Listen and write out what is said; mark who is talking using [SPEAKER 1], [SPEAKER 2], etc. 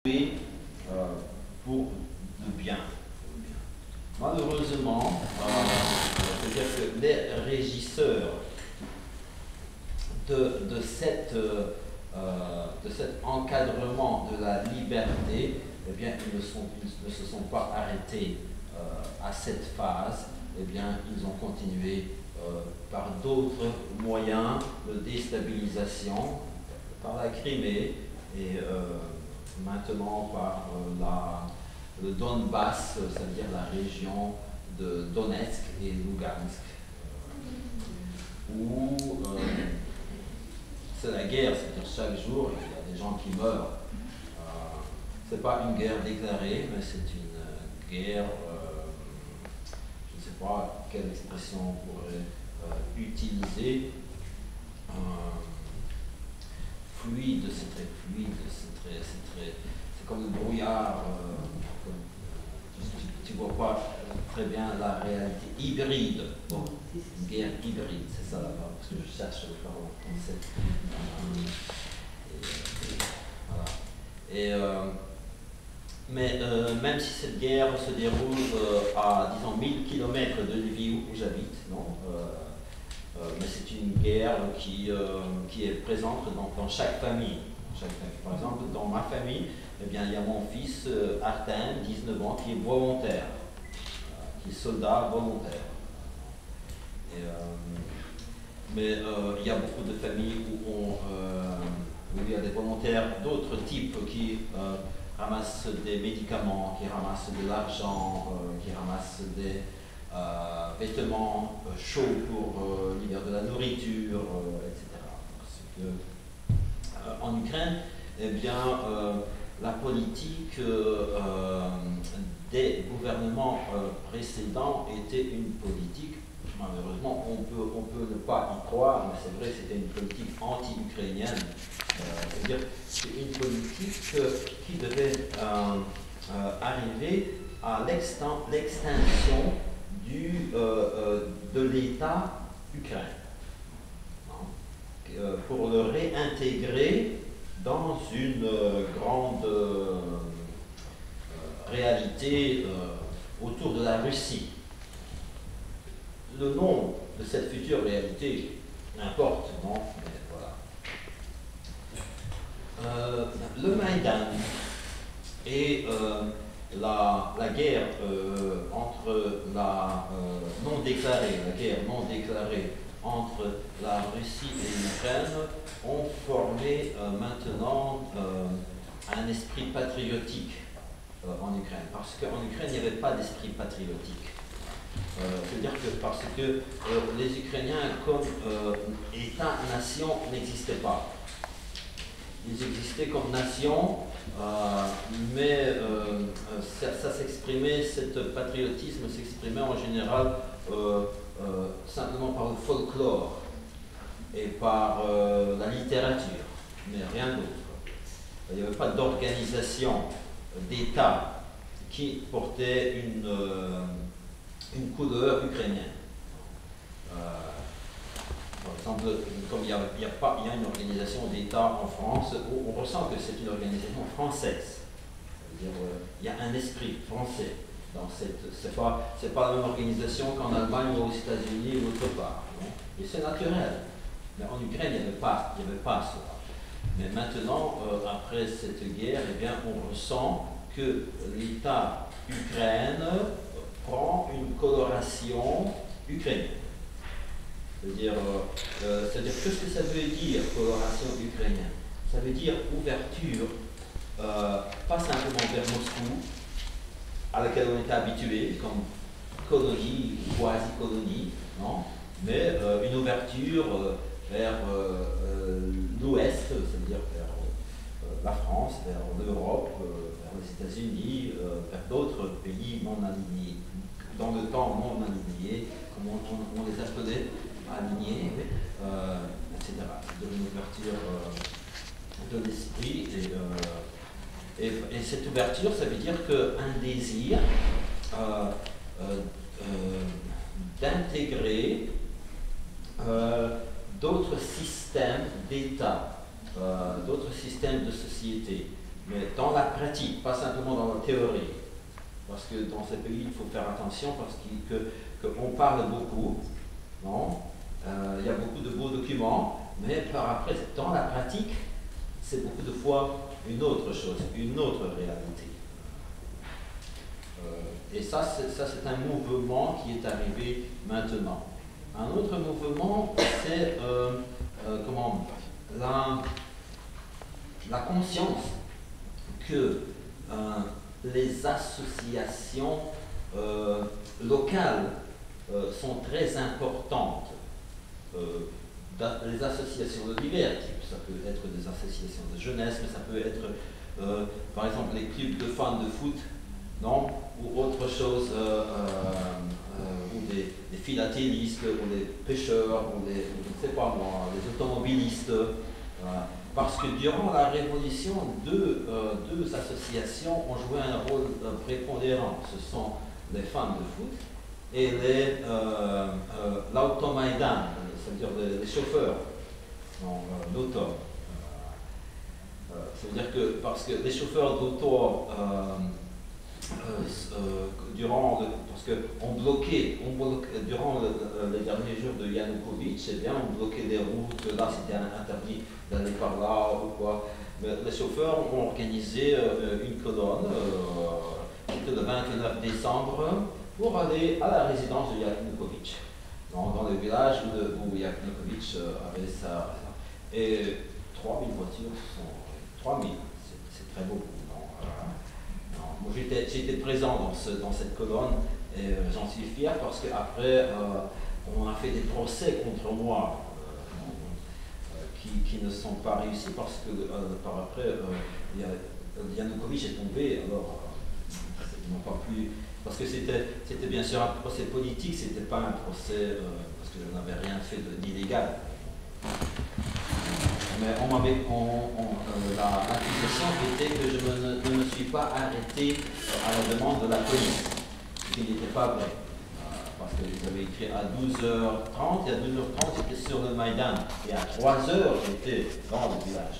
[SPEAKER 1] pour le bien. Malheureusement, c'est-à-dire que les régisseurs de cet encadrement de la liberté, eh bien, ils ne se sont pas arrêtés à cette phase, eh bien, ils ont continué par d'autres moyens de déstabilisation, par la Crimée et maintenant par le Donbass, c'est-à-dire la région de Donetsk et Lugansk, où c'est la guerre, c'est-à-dire chaque jour il y a des gens qui meurent. Ce n'est pas une guerre déclarée, mais c'est une guerre, je ne sais pas quelle expression on pourrait utiliser. Fluide, c'est très fluide, c'est comme le brouillard, tu ne vois pas très bien la réalité. Hybride, bon, une guerre hybride, c'est ça là-bas, parce que je cherche le parole en français. Mais même si cette guerre se déroule à, disons, 1000 km de Lviv où j'habite, non, mais c'est une guerre qui est présente dans chaque famille. Par exemple, dans ma famille, eh bien, il y a mon fils Artem, 19 ans, qui est volontaire, qui est soldat volontaire. Mais il y a beaucoup de familles où il y a des volontaires d'autres types qui ramassent des médicaments, qui ramassent de l'argent, qui ramassent des vêtements chauds pour l'hiver, de la nourriture, etc. Parce que en Ukraine, eh bien, la politique des gouvernements précédents était une politique, malheureusement, on peut ne pas y croire, mais c'est vrai, c'était une politique anti-ukrainienne. C'est-à-dire c'est une politique qui devait arriver à l'extinction de l'État ukrainien, pour le réintégrer dans une grande réalité autour de la Russie. Le nom de cette future réalité n'importe, non? Mais voilà. Le Maïdan et la guerre entre la guerre non déclarée entre la Russie et l'Ukraine ont formé maintenant un esprit patriotique en Ukraine. Parce qu'en Ukraine, il n'y avait pas d'esprit patriotique. C'est-à-dire que parce que les Ukrainiens, comme État-nation, n'existaient pas. Ils existaient comme nation, mais ça s'exprimait, ce patriotisme s'exprimait en général simplement par le folklore et par la littérature, mais rien d'autre. Il n'y avait pas d'organisation d'État qui portait une couleur ukrainienne. Par exemple, comme il y a une organisation d'État en France, où on ressent que c'est une organisation française. C'est-à-dire, il y a un esprit français dans cette. C'est pas la même organisation qu'en Allemagne ou aux États-Unis ou autre part. Non? Et c'est naturel. Mais en Ukraine, il n'y avait pas cela. Mais maintenant, après cette guerre, eh bien, on ressent que l'État ukrainien prend une coloration ukrainienne. C'est-à-dire, qu'est-ce que ça veut dire, coloration ukrainienne? Ça veut dire ouverture, pas simplement vers Moscou, à laquelle on était habitué, comme colonie ou quasi-colonie, non? Mais une ouverture vers l'Ouest, c'est-à-dire vers la France, vers l'Europe, vers les États-Unis, vers d'autres pays non alignés, dans le temps non alignés, comme on les appelait, alignés, etc. C'est une ouverture de l'esprit. Et cette ouverture, ça veut dire qu'un désir d'intégrer d'autres systèmes d'État, d'autres systèmes de société, mais dans la pratique, pas simplement dans la théorie. Parce que dans ces pays, il faut faire attention parce qu'on parle beaucoup, non? Il y a beaucoup de beaux documents, mais par après, dans la pratique, c'est beaucoup de fois une autre chose, une autre réalité. Et ça, c'est un mouvement qui est arrivé maintenant. Un autre mouvement, c'est la conscience que les associations locales sont très importantes. Les associations de divers types, ça peut être des associations de jeunesse, mais ça peut être, par exemple, les clubs de fans de foot, non, ou autre chose, ou des philatélistes, ou des pêcheurs, ou je ne sais pas moi, des automobilistes. Parce que durant la Révolution, deux associations ont joué un rôle prépondérant. Ce sont les fans de foot et l'automaïdan, c'est-à-dire les chauffeurs, d'auto. C'est-à-dire que parce que les chauffeurs d'auto, parce qu'on bloquait, durant les derniers jours de Yanukovych, eh bien, on bloquait des routes, là c'était interdit d'aller par là ou quoi. Mais les chauffeurs ont organisé une colonne qui était le 29 décembre pour aller à la résidence de Yanukovych, dans le village où Yanukovych avait sa... Et 3000 voitures sont... 3000, c'est très beau. Moi, j'étais présent dans cette colonne et j'en suis fier parce qu'après, on a fait des procès contre moi qui ne sont pas réussis parce que par après, Yanukovych est tombé, alors ils n'ont pas pu. Parce que c'était bien sûr un procès politique, c'était pas un procès parce que je n'avais rien fait d'illégal. Mais l'accusation était que je ne me suis pas arrêté à la demande de la police, ce qui n'était pas vrai. Parce qu'ils avaient écrit à 12h30, et à 12h30 j'étais sur le Maïdan, et à 3h j'étais dans le village.